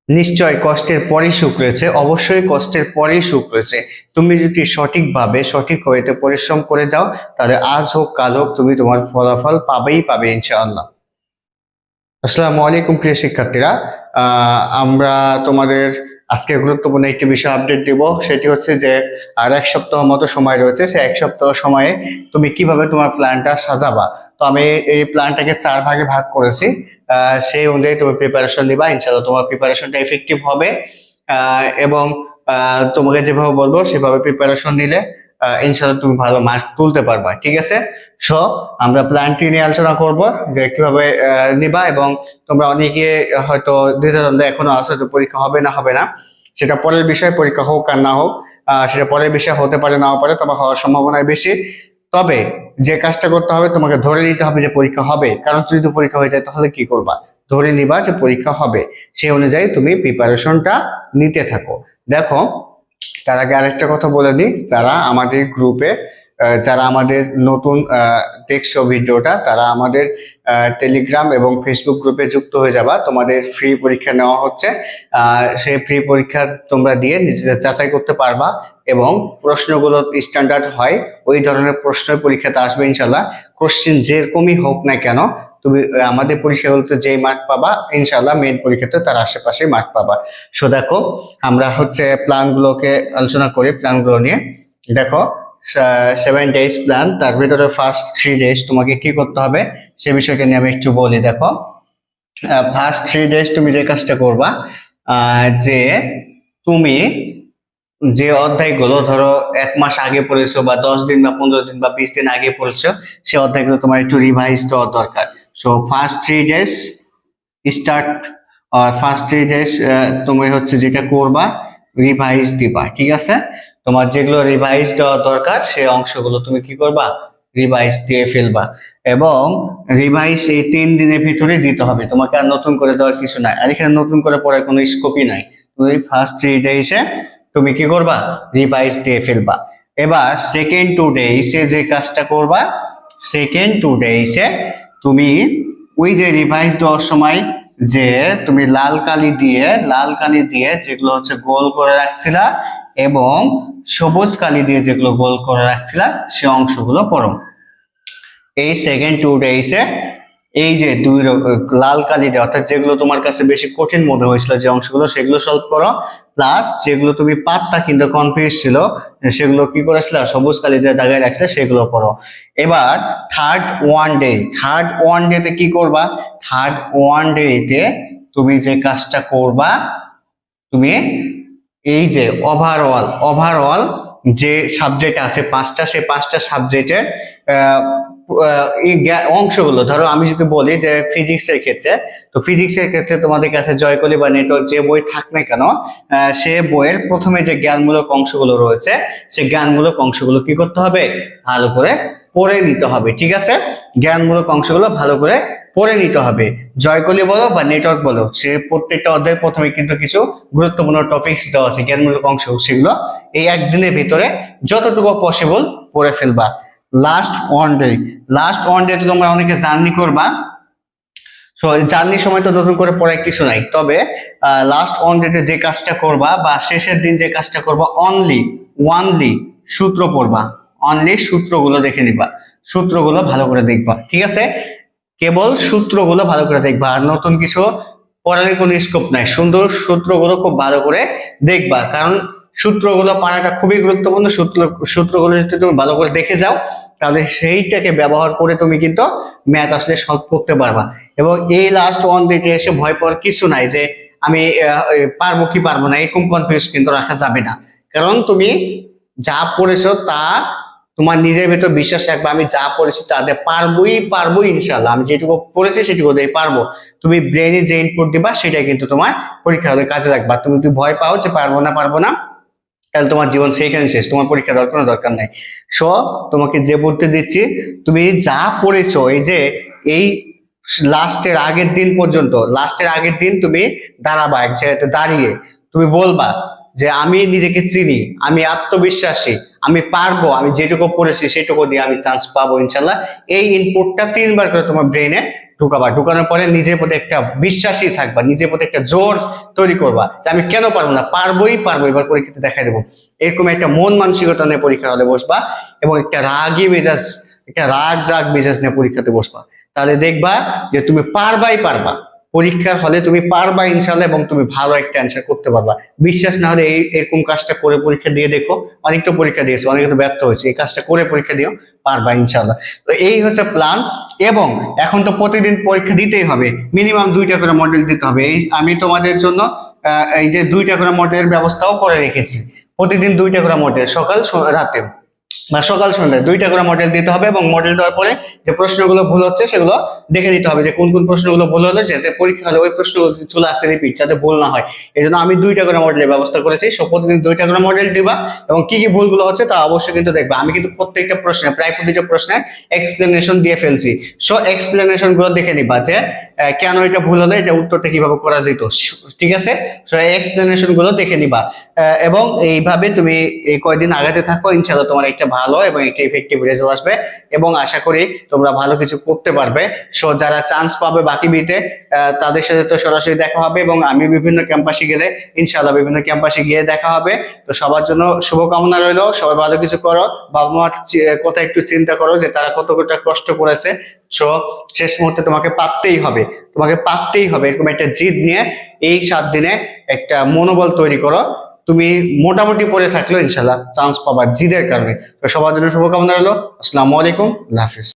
নিশ্চয় কষ্টের পরেই সুখ রয়েছে, অবশ্যই কষ্টের পরেই সুখ রয়েছে। তুমি যদি সঠিকভাবে সঠিক ওয়েতে পরিশ্রম করে যাও, তাহলে আজ হোক কাল হোক তুমি তোমার ফলাফল পাবেই পাবে ইনশাআল্লাহ। আসসালামু আলাইকুম প্রিয় শিক্ষার্থীরা। আমরা তোমাদের আজকে গুরুত্বপূর্ণ একটি বিষয় আপডেট দিব। সেটি হচ্ছে যে আর এক সপ্তাহ মতো সময় রয়েছে। সেই এক সপ্তাহ সময়ে তুমি কিভাবে তোমার প্ল্যানটা সাজাবা। তো আমি এই প্ল্যানটাকে 4 ভাগে ভাগ করেছি। সেই অনুযায়ী তুমি প্রিপারেশন নিবা, ইনশাআল্লাহ তোমার প্রিপারেশনটা এফেক্টিভ হবে। এবং তোমাকে যেভাবে বলবো সেভাবে প্রিপারেশন নিলে ইনশাআল্লাহ তুমি ভালো মার্ক তুলতে পারবা, ঠিক আছে? সো আমরা প্ল্যানটি নিয়ে আলোচনা করব যে কিভাবে নিবা। এবং তোমরা অনেকে হয়তো দ্বিধাদ্বন্দ্বে এখনো আছো যে পরীক্ষা হবে না হবে না, সেটা পরের বিষয়। পরীক্ষা হোক আর না হোক সেটা পরের বিষয়, হতে পারে নাও পারে, তবে হওয়ার সম্ভাবনা বেশি। তবে যে কাজটা করতে হবে, তোমাকে ধরে নিতে হবে যে পরীক্ষা হবে। কারণ যদি পরীক্ষা হয়ে যায় তাহলে কি করবা? ধরে নিবা যে পরীক্ষা হবে, সেই অনুযায়ী তুমি প্রিপারেশনটা নিতে থাকো। দেখো, তার আগে আরেকটা কথা বলে দিই, যারা আমাদের গ্রুপে যারা আমাদের নতুন দেখছো ভিডিওটা, তারা আমাদের টেলিগ্রাম এবং ফেসবুক গ্রুপে যুক্ত হয়ে যাবা। তোমাদের ফ্রি পরীক্ষা নেওয়া হচ্ছে। সেই ফ্রি পরীক্ষা তোমরা দিয়ে নিজেদের যাচাই করতে পারবা এবং প্রশ্নগুলো স্ট্যান্ডার্ড হয়, ওই ধরনের প্রশ্ন পরীক্ষাতে আসবে ইনশাল্লাহ। কোশ্চেন যেরকমই হোক না কেন, তুমি আমাদের পরীক্ষাগুলোতে যেই মার্ক পাবা, ইনশাল্লাহ মেইন পরীক্ষাতে তার আশেপাশে মার্ক পাবা। সো দেখো, আমরা হচ্ছে প্ল্যানগুলোকে আলোচনা করি। প্ল্যানগুলো নিয়ে দেখো, 7 ডেজ প্ল্যান, তার ভিতরে ফার্স্ট 3 ডেজ তোমাকে কি করতে হবে সে বিষয়টা নিয়ে আমি একটু বলি। দেখো, ফার্স্ট 3 ডেজ তুমি যে কাজটা করবা, যে তুমি যে অধ্যায়গুলো ধরো 1 মাস আগে পড়েছো, বা 10 দিন বা 15 দিন বা 20 দিন আগে পড়েছো, সে অধ্যায়গুলো তোমার একটু রিভাইজ দেওয়া দরকার। সো ফার্স্ট 3 ডেজ স্টার্ট, আর ফার্স্ট 3 ডেজ তুমি হচ্ছে যেটা করবা, রিভাইজ দিবা, ঠিক আছে? তোমার যেগুলো রিভাইজ দেওয়া দরকার সেই অংশগুলো তুমি কি করবা? রিভাইজ দিয়ে ফেলবা। এবং রিভাইজ এই 3 দিনের ভিতরে দিতে হবে, তোমাকে আর নতুন করে দেওয়ার কিছু নাই। আর এখানে নতুন করে পড়ার কোনো স্কোপই নাই। তুমি ফার্স্ট 3 ডেজে তুমি কি করবা? রিভাইজ দিয়ে ফেলবা। এবার সেকেন্ড 2 ডেজে যে কাজটা করবা, সেকেন্ড 2 ডেজে তুমি ওই যে রিভাইজ দেওয়ার সময় যে তুমি লাল কালি দিয়ে যেগুলো হচ্ছে গোল করে রাখছিলা, এবং সবুজ কালি দিয়ে যেগুলো গোল করে রাখছিলা, সে অংশগুলো পড়ো। এই সেকেন্ড 2 ডেজে এই যে লাল কালি দিয়ে, অর্থাৎ যেগুলো তোমার কাছে বেশি কঠিন মনে হয়েছিল যে অংশগুলো, সেগুলো সলভ করো। প্লাস যেগুলো তুমি পারতা কিন্তু কনফিউজ ছিল, সেগুলো কি করেছিল, সবুজ কালি দিয়ে দাগায় রাখছিলে, সেগুলো পড়ো। এবার থার্ড ওয়ান ডেতে কি করবা? থার্ড ওয়ান ডেতে তুমি যে কাজটা করবা, তুমি এই যে ওভারঅল যে সাবজেক্ট আছে 5টা, সেই 5টা সাবজেক্টের অংশগুলো, ধরো আমি যদি বলি যে ফিজিক্সের ক্ষেত্রে, তো ফিজিক্সের ক্ষেত্রে তোমাদের কাছে জয়কলি বা নেটওয়ার্ক যে বই থাক না কেন, সে বইয়ের প্রথমে যে জ্ঞানমূলক অংশগুলো রয়েছে, সেই জ্ঞানমূলক অংশগুলো কি করতে হবে? ভালো করে পড়ে নিতে হবে, ঠিক আছে? জ্ঞানমূলক অংশগুলো ভালো করে পড়ে নিতে হবে। জয়কলি বলো বা নেটওয়ার্ক বলো, সে প্রত্যেকটা অধ্যায়ের প্রথমে কিন্তু কিছু গুরুত্বপূর্ণ টপিকস দেওয়া আছে, জ্ঞানমূলক অংশ, সেগুলো এই একদিনের ভিতরে যতটুকু পসিবল পড়ে ফেলবা। লাস্ট ওয়ান ডে তোমরা অনেকে জার্নি করবা। তো জার্নির সময় তো নতুন করে পড়ার কিছু নাই, তবে লাস্ট ওয়ান ডে যে কাজটা করবা বা শেষের দিন যে কাজটা করবা, ওয়ানলি সূত্র পড়বা। অনলি সূত্রগুলো দেখে নিবা, সূত্রগুলো ভালো করে দেখবা, ঠিক আছে? কেবল সূত্রগুলো ভালো করে দেখবা, আর নতুন কিছু পড়ার কোনো স্কোপ নাই। সুন্দর সূত্রগুলো খুব ভালো করে দেখবা, কারণ সূত্রগুলো পারাটা খুবই গুরুত্বপূর্ণ। সূত্রগুলো যদি তুমি ভালো করে দেখে যাও, তাহলে সেইটাকে ব্যবহার করে তুমি কিন্তু ম্যাথ আসলে সলভ করতে পারবা। এবং এই লাস্ট ওয়ান দিকে এসে ভয় পাওয়ার কিছু নাই যে আমি পারবো কি পারবো না, এরকম কনফিউজ কিন্তু রাখা যাবে না। কারণ তুমি যা পড়েছো তা তোমার নিজের ভেতর বিশ্বাস রাখবে, আমি যা পড়েছি তাতে পারবোই ইনশাল্লাহ। আমি যেটুকু পড়েছি সেটুকু দিয়ে পারবো। তুমি ব্রেনে যে ইনপুট দিবা সেটাই কিন্তু তোমার পরীক্ষা হলে কাজে লাগবা। তুমি যদি ভয় পাও যে পারবো না, তাহলে তোমার জীবন সেইখানে শেষ, তোমার পরীক্ষা দেওয়ার কোনো দরকার নাই। সো তোমাকে যে পড়তে দিচ্ছি, তুমি যা পড়েছো, এই যে এই লাস্টের আগের দিন তুমি দাঁড়াবা এক জায়গাতে দাঁড়িয়ে, তুমি বলবা যে আমি নিজেকে চিনি, আমি আত্মবিশ্বাসী, আমি পারবো, আমি যেটুকু পড়েছি সেটুকু দিয়ে আমি চান্স পাবো ইনশাল্লাহ। এই ইনপুটটা 3 বার করে তোমার ব্রেনে ঢুকাবা, ঢুকানোর পরে নিজের প্রতি একটা বিশ্বাসী থাকবা, নিজের প্রতি একটা জোর তৈরি করবা যে আমি কেন পারবো না, পারবোই পারবো, এবার পরীক্ষাতে দেখাই দেবো। এরকম একটা মন মানসিকতা নিয়ে পরীক্ষার হলে বসবা এবং একটা রাগী মেজাজ, একটা রাগ মেজাজ নিয়ে পরীক্ষাতে বসবা। তাহলে দেখবা যে তুমি পারবাই পারবা, পরীক্ষার হলে তুমি পারবা ইনশাল্লাহ, এবং তুমি ভালো একটা অ্যান্সার করতে পারবা। বিশ্বাস না হলে এরকম কাজটা করে পরীক্ষা দিয়ে দেখো। অনেক তো পরীক্ষা দিয়েছে, অনেকে তো ব্যর্থ হয়েছে, এই কাজটা করে পরীক্ষা দিও, পারবা ইনশাল্লাহ। তো এই হচ্ছে প্ল্যান। এবং এখন তো প্রতিদিন পরীক্ষা দিতেই হবে, মিনিমাম 2টা করে মডেল দিতে হবে। এই আমি তোমাদের জন্য এই যে 2টা করে মডেলের ব্যবস্থাও করে রেখেছি। প্রতিদিন 2টা করে মডেল, সকাল রাতে বা সকাল সন্ধ্যায় 2টা করে মডেল দিতে হবে, এবং মডেল দেওয়ার পরে যে প্রশ্নগুলো ভুল হচ্ছে সেগুলো দেখে দিতে হবে যে কোন কোন প্রশ্নগুলো ভুল হলো, যাতে পরীক্ষা হলে ওই প্রশ্নগুলো চলে আসে রিপিট, যাতে ভুল না হয়। এই জন্য আমি 2টা করে মডেলের ব্যবস্থা করেছি। প্রতিদিন 2টা করে মডেল দিবা, এবং কি কি ভুলগুলো হচ্ছে তা অবশ্যই কিন্তু দেখবা। আমি কিন্তু প্রত্যেকটা প্রশ্নে, প্রায় প্রতিটা প্রশ্নের এক্সপ্লেনেশন দিয়ে ফেলছি। এক্সপ্লেনেশন গুলো দেখে নিবা যে কেন এটা ভুল হলো, এটা উত্তরটা কিভাবে করা যেত, ঠিক আছে। এক্সপ্লেনেশন গুলো দেখে নিবা, এবং এইভাবে তুমি এই কয়দিন আগাতে থাকো, ইনশাআল্লাহ তোমার একটা ভালো এবং একটা ইফেক্টিভ রেজাল্ট আসবে, এবং আশা করি তোমরা ভালো কিছু করতে পারবে। যারা চান্স পাবে বাকি বিতে, তাদের সাথে তো সরাসরি দেখা হবে, এবং আমি বিভিন্ন ক্যাম্পাসে গেলে ইনশাআল্লাহ বিভিন্ন ক্যাম্পাসে গিয়ে দেখা হবে। তো সবার জন্য শুভকামনা রইলো, সবাই ভালো কিছু করো, বাবা মার কথা একটু চিন্তা করো যে তারা কতটা কষ্ট করেছে। শেষ মুহূর্তে তোমাকে পারতেই হবে, তোমাকে পারতেই হবে, এরকম একটা জিদ নিয়ে এই 7 দিনে একটা মনোবল তৈরি করো। তুমি মোটামুটি পড়ে থাকলেও ইনশাল্লাহ চান্স পাবা জিদের কারণে। তো সবার জন্য শুভকামনা রইলো। আসসালামু আলাইকুম, আল্লাহ হাফিজ।